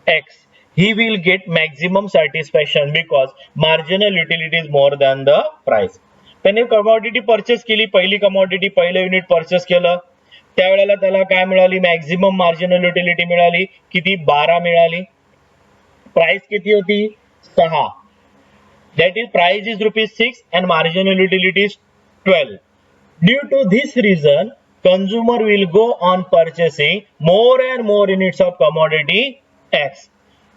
X, he will get maximum satisfaction because marginal utility is more than the price. त्याने कमॉडिटी परचेस केली, पहिली कमॉडिटी पहिलं unit purchase केलं, त्यावेळेला त्याला काय मिळाली, मॅक्झिमम मार्जिनल युटिलिटी मिळाली किती, 12 मिळाली. प्राइस किती होती, 6. That is price is ₹6 and marginal utility is 12. Due to this reason, consumer will go on purchasing more and more units of commodity X.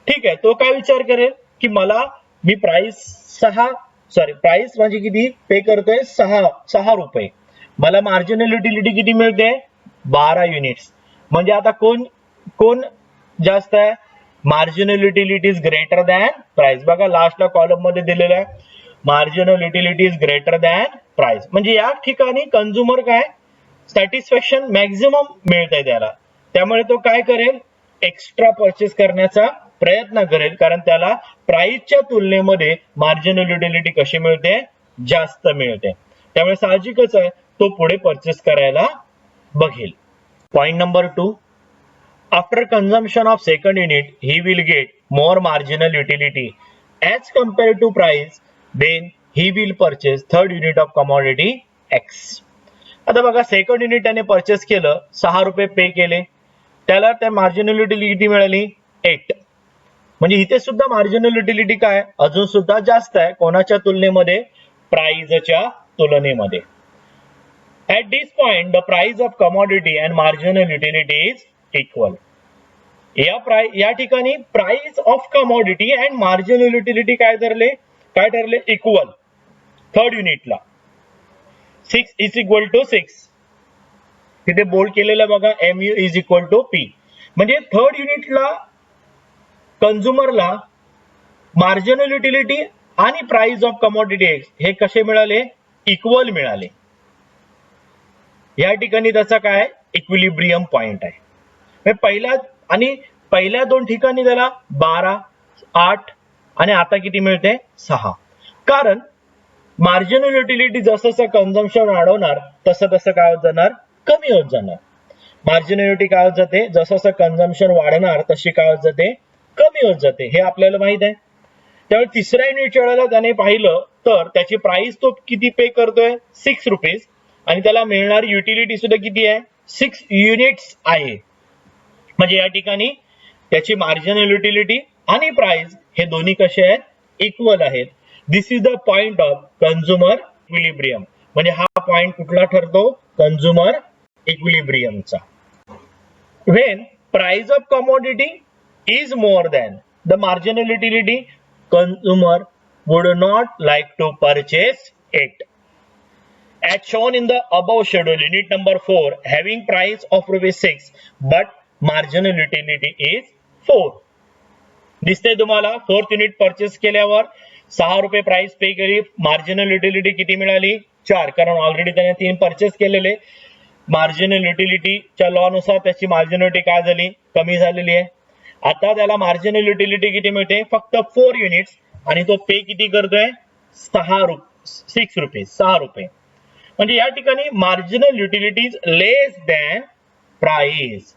ठीक आहे, तो काय विचार करेल की मी प्राइस म्हणजे किती पे करतोय, 6 रुपये. मला मार्जिनल युटिलिटी किती मिळते, 12 युनिट्स. म्हणजे आता कोण जास्त आहे, marginal utility is greater than price. बघा लास्टला कॉलम मध्ये दिलेलं आहे, marginal utility is greater than price. म्हणजे या ठिकाणी कंझ्युमर काय, सॅटिस्फॅक्शन मॅक्झिमम मिळतंय त्याला. त्यामुळे तो काय करेल, एक्स्ट्रा परचेस करण्याचा प्रयत्न करेल, कारण त्याला प्राइसच्या तुलनेमध्ये मार्जिनल युटिलिटी कशी मिळते, जास्त मिळते. त्यामुळे साहजिकच आहे तो पुढे परचेस करायला बघेल. Point number 2, after consumption of second unit he will get more marginal utility as compared to price, then he will purchase third unit of commodity X. आता बघा सेकंड युनिट त्याने परचेस केलं, 6 रुपये पे केले, त्याला त्या मार्जिनल युटिलिटी मिळाली 8. म्हणजे इथे सुद्धा मार्जिनल युटिलिटी काय, अजून सुद्धा जास्त आहे. कोणाच्या तुलनेमध्ये, प्राइसच्या तुलनेमध्ये. At this point the price of commodity and marginal utility is equal. या ठिकाणी price of commodity and marginal utility काय ठरले, इक्वल. थर्ड युनिटला 6 इज इक्वल टू 6. तिथे बोल्ड केलेलं बघा, MU is equal to P. म्हणजे थर्ड युनिटला कंझ्युमरला मार्जिनल युटिलिटी आणि प्राइस ऑफ कमोडिटी एक्स हे कसे मिळाले, इक्वल मिळाले. या ठिकाणी त्याचा काय, इक्विलिब्रियम पॉइंट आहे. पहिल्या 2 ठिकाणी त्याला 12, 8 आणि आता किती मिळते, 6. कारण मार्जिनल युटिलिटी जसं कन्झम्पशन वाढवणार तसं काय होत जाणार, कमी होत जाणार. मार्जिनल युटिलिटी काय होत जाते, जसं कन्झम्पशन वाढणार तशी काय होत जाते, कमी होत जाते. हे आपल्याला माहित आहे. त्यामुळे तिसऱ्या युनिटच्या वेळेला त्याने पाहिलं तर त्याची प्राइस तो किती पे करतोय, 6 रुपीज, आणि त्याला मिळणारी युटिलिटी सुद्धा किती आहे, 6 युनिट्स आहे. म्हणजे या ठिकाणी त्याची मार्जिनल युटिलिटी आणि प्राइस हे दोन्ही कसे आहेत, इक्वल आहेत. This is the point of consumer equilibrium. म्हणजे हा पॉइंट कुठला ठरतो, कंझ्युमर इक्विलिब्रियमचा. When price of commodity is more than the marginal utility, consumer would not like to purchase it. As shown in the above schedule, unit number 4 having price of ₹6 but marginal utility is 4. दिसते तुम्हाला, 4th unit purchase केल्यावर 6 रुपये price पे केली, marginal utility किती मिळाली, 4. कारण already त्याने 3 purchase केलेले. मार्जिनल युटिलिटीच्या लॉ नुसार त्याची मार्जिनल युटिलिटी काय झाली, कमी झालेली आहे. आता त्याला मार्जिनल युटिलिटी किती मिळते, फक्त 4 युनिट्स, आणि तो पे किती करतोय, 6 रुपये. म्हणजे या ठिकाणी marginal utility is less than price.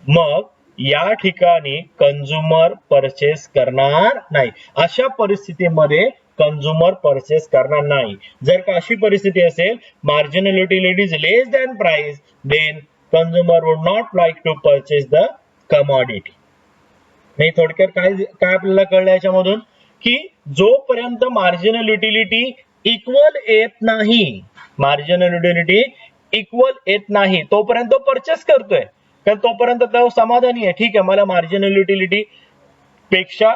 मग या ठिकाणी कंझ्युमर परचेस करणार नाही. अशा परिस्थितीमध्ये कंझ्युमर परचेस करणार नाही. जर का अशी परिस्थिती असेल, marginal utility is less than price, then consumer would not like to purchase the commodity. नाही, थोडक्यात काय आपल्याला कळलं याच्यामधून, की जोपर्यंत मार्जिनल युटिलिटी इक्वल येत नाही, मार्जिनल युटिलिटी इक्वल येत नाही, तोपर्यंत तो परचेस करतोय. कारण तोपर्यंत तो समाधानी आहे. ठीक आहे, मला मार्जिनल युटिलिटी पेक्षा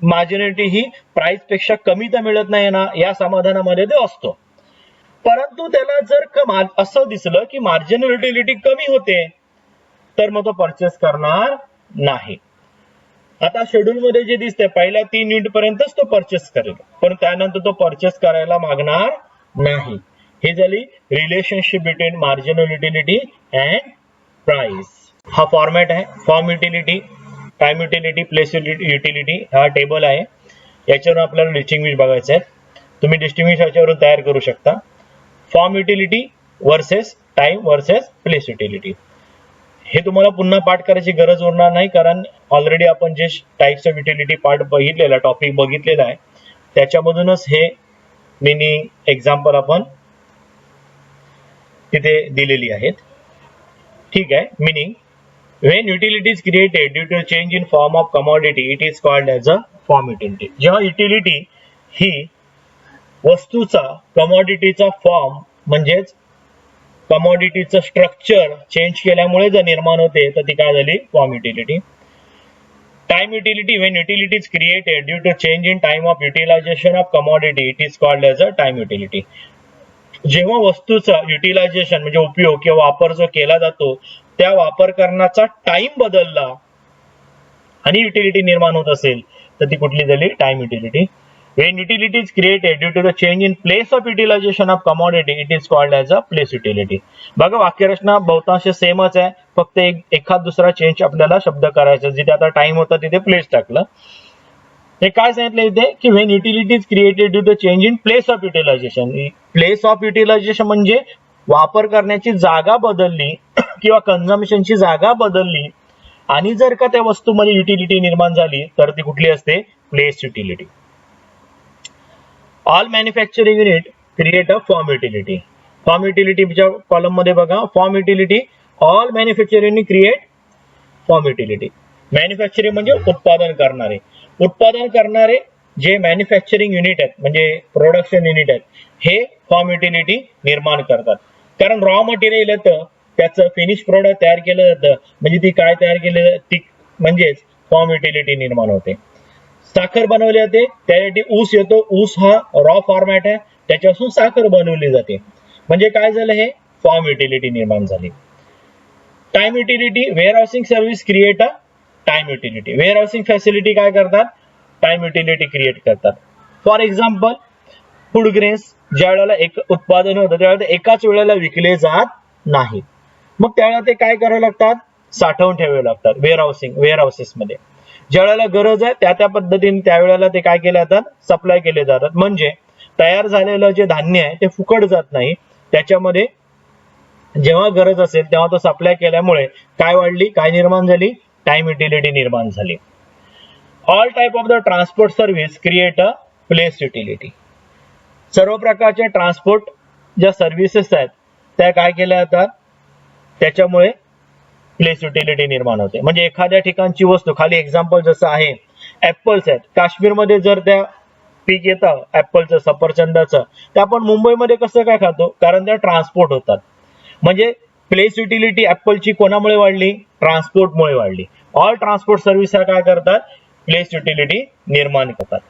मार्जिनलिटी ही प्राइस पेक्षा कमी तर मिळत नाही ना, या समाधानामध्ये तो असतो. परंतु त्याला जर असं दिसलं की मार्जिनल युटिलिटी कमी होते, तर मग तो परचेस करणार नाही. आता शेड्यूल मध्ये जे दिसते, पहिल्या 3 युनिट पर्यंतच तो परचेस करेल, पण त्यानंतर तो परचेस करायला मागणार नाही. हे झाली relationship between marginal utility and price. हा फॉर्मॅट आहे, form utility, time utility, place utility. हा टेबल आहे, याच्यावरून आपल्याला डिस्टिंग्विश बघायचं आहे. तुम्ही डिस्टिंग्विश याच्यावरून तयार करू शकता. Form utility versus time versus place utility. हे तुम्हाला पुन्हा पाठ करायची गरज उरणार नाही, कारण ऑलरेडी आपण जे टाइप्स ऑफ युटिलिटी पार्ट बघितलेला, टॉपिक बघितलेला आहे, त्याच्यामधूनच हे मिनी एक्झाम्पल आपण तिथे दिलेली आहेत. ठीक आहे. Meaning when utility is created due to change in form of commodity it is called as a form utility. जेव्हा युटिलिटी ही वस्तूचा कमॉडिटीचा फॉर्म म्हणजेच कमॉडिटीचं स्ट्रक्चर चेंज केल्यामुळे जर निर्माण होते तर ती काय झाली form utility. Time utility when utility is created due to change in time of utilization of commodity it is called as a time utility. जेव्हा वस्तूचा युटिलायझेशन म्हणजे उपयोग किंवा वापर जो केला जातो त्या वापर करण्याचा टाइम बदलला आणि युटिलिटी निर्माण होत असेल तर ती कुठली झाली time utility. when utility is created due to the change in place of utilization of commodity it is called as a place utility. बघा वाक्यरचना बहुतांश सेमच आहे, फक्त एखाद दुसरा चेंज आपल्याला शब्द करायचा. जिथे आता टाइम होता तिथे प्लेस टाकलं. हे काय सांगितलं इथे की when utility is created due to change in place of utilization. Place of utilization म्हणजे वापर करण्याची जागा बदलली किंवा कन्झम्पशनची जागा बदलली आणि जर का त्या वस्तूमध्ये युटिलिटी निर्माण झाली तर ती कुठली असते place utility. All manufacturing unit create a form utility. Form युटिलिटीच्या कॉलम मध्ये बघा form utility all manufacturing unit create form utility. Manufacturing म्हणजे उत्पादन करणारे जे मॅन्युफॅक्चरिंग युनिट आहेत म्हणजे प्रोडक्शन युनिट आहेत हे फॉर्म युटिलिटी निर्माण करतात. कारण रॉ मटेरियल येतं त्याचं फिनिश प्रोडक्ट तयार केलं जातं म्हणजे ती काय तयार केलं ती म्हणजेच फॉर्म युटिलिटी निर्माण होते. साखर बनवली जाते त्यासाठी ऊस येतो, ऊस हा रॉ फॉर्मॅट आहे त्याच्यापासून साखर बनवली जाते म्हणजे काय झालं हे फॉर्म युटिलिटी निर्माण झाली. Time utility warehousing service create a time utility. Warehousing facility काय करतात टाइम युटिलिटी क्रिएट करतात. फॉर एक्झाम्पल फूड ग्रेन्स ज्या वेळेला एक उत्पादन होतं त्यावेळेला एकाच वेळेला विकले जात नाही मग त्यावेळेला ते काय करावे लागतात साठवून ठेवावे लागतात वेअर हाऊसेस मध्ये. ज्या वेळेला गरज आहे त्या पद्धतीने त्यावेळेला ते काय केले जातात सप्लाय केले जातात म्हणजे तयार झालेलं जे धान्य आहे ते फुकट जात नाही. त्याच्यामध्ये जेव्हा गरज असेल तेव्हा तो सप्लाय केल्यामुळे काय वाढली काय निर्माण झाली टाइम युटिलिटी निर्माण झाली. All type of the transport service create a place utility. सर्व प्रकारच्या ट्रान्सपोर्ट ज्या सर्व्हिसेस आहेत त्या काय केल्या जातात त्याच्यामुळे प्लेस युटिलिटी निर्माण होते. म्हणजे एखाद्या ठिकाणची वस्तू खाली एक्झाम्पल जसं आहे ऍपल्स आहेत काश्मीरमध्ये जर त्या पीक येतं ऍपलचं सफरचंदाचं तर आपण मुंबईमध्ये कसं काय खातो कारण त्या ट्रान्सपोर्ट होतात. म्हणजे प्लेस युटिलिटी ऍपलची कोणामुळे वाढली ट्रान्सपोर्टमुळे वाढली. ऑल ट्रान्सपोर्ट सर्व्हिस काय करतात प्लेस युटिलिटी निर्माण करतात.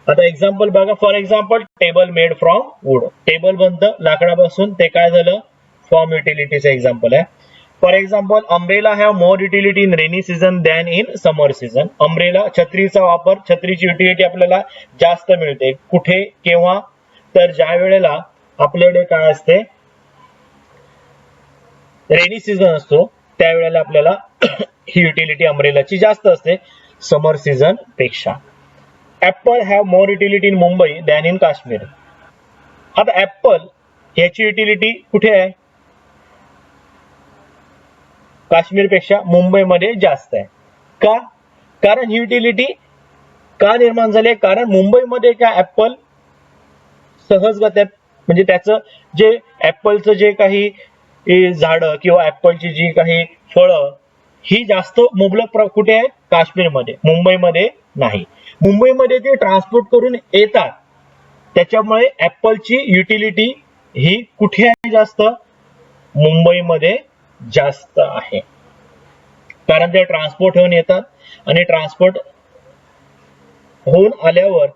आता एक्झाम्पल बघा for example table made from wood. Table बनतं लाकडापासून ते काय झालं फॉर्म युटिलिटीचं एक्झाम्पल आहे. For example umbrella have more utility in rainy season than in summer season. Umbrella छत्रीचा वापर छत्रीची युटिलिटी आपल्याला जास्त मिळते कुठे केव्हा तर ज्या वेळेला आपल्याकडे काय असते रेनी सीझन असतो त्यावेळेला आपल्याला ही युटिलिटी अम्ब्रेलाची जास्त असते समर सीझन पेक्षा. Apple have more utility in Mumbai than in Kashmir. आता ऍपल याची युटिलिटी कुठे आहे काश्मीरपेक्षा मुंबईमध्ये जास्त आहे. का कारण ही युटिलिटी का निर्माण झाली कारण मुंबईमध्ये काय ऍपल सहजगत्या म्हणजे त्याचं जे ऍपलचं जे काही झाडं किंवा ऍपलची जी काही फळं ही जास्त मुबलक कुठे आहे काश्मीरमध्ये मुंबईमध्ये नाही. मुंबईमध्ये ते ट्रान्सपोर्ट करून येतात त्याच्यामुळे ऍपलची युटिलिटी ही कुठे आहे जास्त मुंबईमध्ये जास्त आहे कारण ते ट्रान्सपोर्ट होऊन येतात आणि ट्रान्सपोर्ट होऊन आल्यावर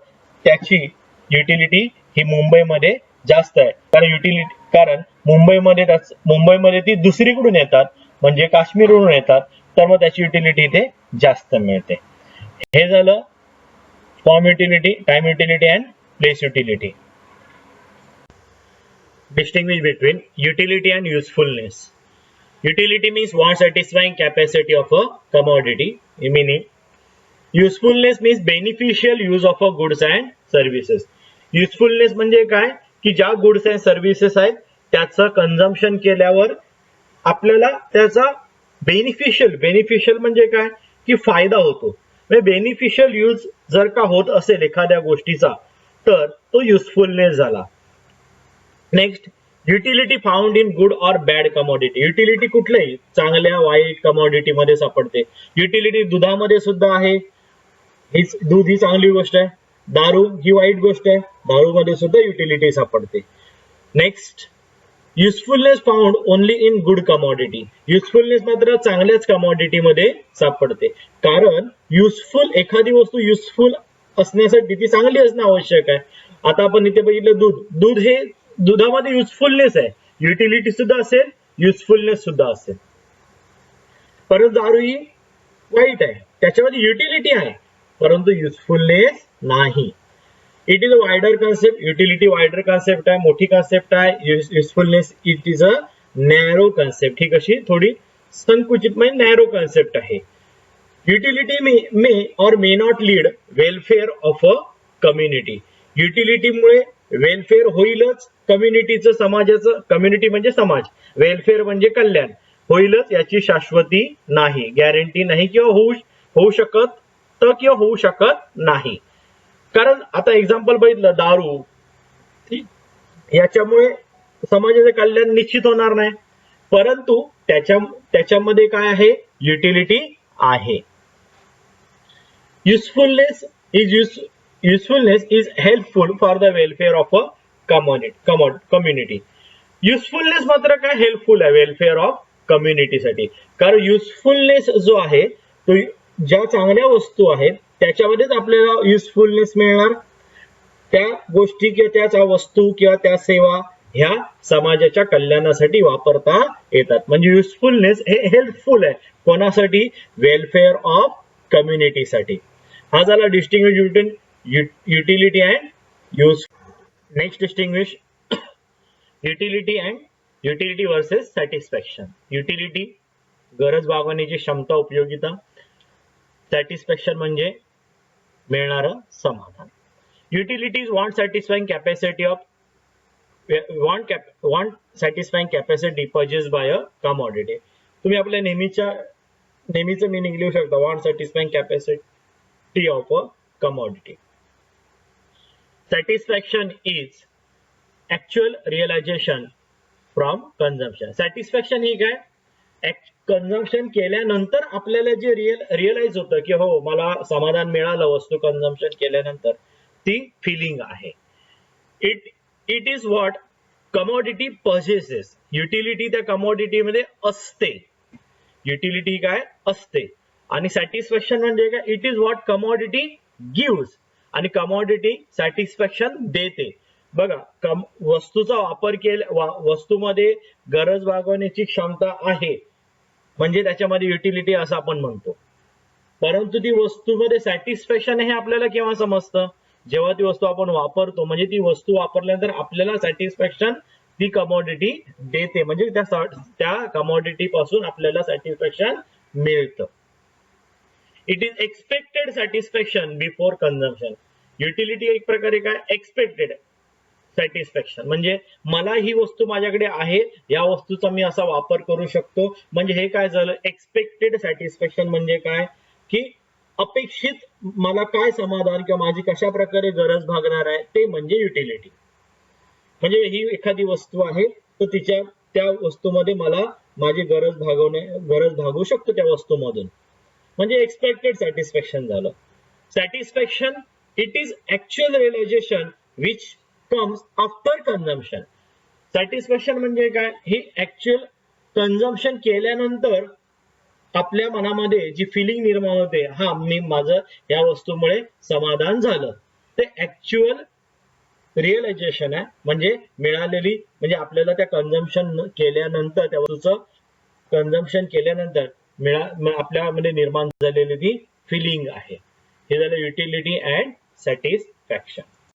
त्याची युटिलिटी ही मुंबईमध्ये जास्त आहे कारण मुंबईमध्ये ती दुसरीकडून येतात म्हणजे काश्मीरवरून येतात तर मग त्याची युटिलिटी इथे जास्त मिळते. हे झालं form utility time utility and place utility. Distinguish between utility and usefulness. Utility means one satisfying capacity of a commodity. Meaning, usefulness means beneficial use of a goods and services. Usefulness म्हणजे काय की ज्या goods and services आहेत त्याचं consumption केल्यावर आपल्याला त्याचा beneficial म्हणजे काय की फायदा होतो. म्हणजे बेनिफिशियल यूज जर का होत असेल एखाद्या गोष्टीचा तर तो युजफुलनेस झाला. Next utility found in good or bad commodity. Utility कुठल्याही चांगल्या वाईट कमॉडिटी मध्ये सापडते. युटिलिटी दुधामध्ये सुद्धा आहे. दूध ही चांगली गोष्ट आहे. दारू ही वाईट गोष्ट आहे. दारूमध्ये सुद्धा युटिलिटी सापडते. Next, usefulness found only in good commodity. Usefulness मात्र चांगल्याच कमॉडिटी मध्ये सापडते. कारण युजफुल, एखादी वस्तू युजफुल असण्यासाठी ती चांगली असणं आवश्यक आहे. आता आपण इथे बघितलं दूध हे दुधामध्ये युजफुलनेस आहे. युटिलिटी सुद्धा असेल, युजफुलनेस सुद्धा असेल. परंतु दारू ही वाईट आहे, त्याच्यामध्ये युटिलिटी आहे परंतु युजफुलनेस नाही. It is a wider concept. Utility wider concept आहे, मोठी कॉन्सेप्ट आहे. Usefulness it is a narrow concept. ही कशी थोडी संकुचित म्हणजे नॅरो कॉन्सेप्ट आहे. Utility may or may not lead welfare of a community. युटिलिटीमुळे वेलफेअर होईलच कम्युनिटीचं, समाजाचं. कम्युनिटी म्हणजे समाज, वेलफेअर म्हणजे कल्याण होईलच याची शाश्वती नाही, गॅरंटी नाही, किंवा होऊ शकत किंवा होऊ शकत नाही. कारण आता एक्झाम्पल बघितलं दारू, याच्यामुळे समाजाचे कल्याण निश्चित होणार नाही, परंतु त्याच्यामध्ये काय आहे, युटिलिटी आहे. Usefulness is helpful for the welfare of a community. Usefulness मात्र काय हेल्पफुल आहे वेलफेअर ऑफ कम्युनिटीसाठी. कारण युजफुलनेस जो आहे तो ज्या चांगल्या वस्तू आहेत त्याच्यामध्येच आपल्याला युजफुलनेस मिळणार. त्या गोष्टी किंवा त्या वस्तू किंवा त्या सेवा ह्या समाजाच्या कल्याणासाठी वापरता येतात. म्हणजे युजफुलनेस हे हेल्पफुल आहे कोणासाठी, वेलफेअर ऑफ कम्युनिटीसाठी. हा झाला distinguish between utility and use. Next distinguish utility versus satisfaction. Utility गरज भागवण्याची क्षमता, उपयोगिता. सॅटिस्फॅक्शन म्हणजे मिळणारं समाधान. Utilities want satisfying capacity purchase by a commodity. तुम्ही आपल्या नेहमीचं मिनिंग लिहू शकता, want satisfying capacity of a commodity. Satisfaction is actual realization from consumption. Satisfaction ही काय, कन्झम्पशन केल्यानंतर आपल्याला जे रिअलाइज होतं की हो मला समाधान मिळालं वस्तू कन्झम्पशन केल्यानंतर, ती फिलिंग आहे. It is what commodity possesses. Utility त्या कमॉडिटी मध्ये असते. युटिलिटी काय असते. आणि सॅटिस्फॅक्शन म्हणजे काय, it is what commodity gives. आणि कमॉडिटी सॅटिस्फॅक्शन देते. बघा, वस्तूचा वापर वस्तूमध्ये गरज भागवण्याची क्षमता आहे म्हणजे त्याच्यामध्ये युटिलिटी असं आपण म्हणतो. परंतु ती वस्तूमध्ये सॅटिस्फॅक्शन हे आपल्याला केव्हा समजतं, जेव्हा ती वस्तू आपण वापरतो. म्हणजे ती वस्तू वापरल्यानंतर आपल्याला सॅटिस्फॅक्शन ती कमॉडिटी देते. म्हणजे त्या कमॉडिटी पासून आपल्याला सॅटिस्फॅक्शन मिळतं. It is expected satisfaction before consumption. Utility एक प्रकारे काय, एक्सपेक्टेड सॅटिस्फॅक्शन म्हणजे मला ही वस्तू माझ्याकडे आहे, या वस्तूचा मी असा वापर करू शकतो. म्हणजे हे काय झालं, एक्सपेक्टेड सॅटिस्फॅक्शन म्हणजे काय की अपेक्षित मला काय समाधान किंवा माझी कशा प्रकारे गरज भागणार आहे ते म्हणजे युटिलिटी. म्हणजे ही एखादी वस्तू आहे तर त्या वस्तूमध्ये मला माझी गरज भागू शकतो त्या वस्तूमधून, म्हणजे एक्सपेक्टेड सॅटिस्फॅक्शन झालं. Satisfaction it is actual realization which comes after consumption. Satisfaction म्हणजे काय, ही ऍक्च्युअल कन्झम्पशन केल्यानंतर आपल्या मनामध्ये जी फिलिंग निर्माण होते, हा मी माझं या वस्तूमुळे समाधान झालं, ते ऍक्च्युअल रिअलायझेशन आहे. म्हणजे मिळालेली, म्हणजे आपल्याला त्या कन्झम्पशन केल्यानंतर, त्या वस्तूचं कन्झम्पशन केल्यानंतर आपल्यामध्ये निर्माण झालेली ती फिलिंग आहे. हे झालं युटिलिटी अँड सॅटिस्फॅक्शन.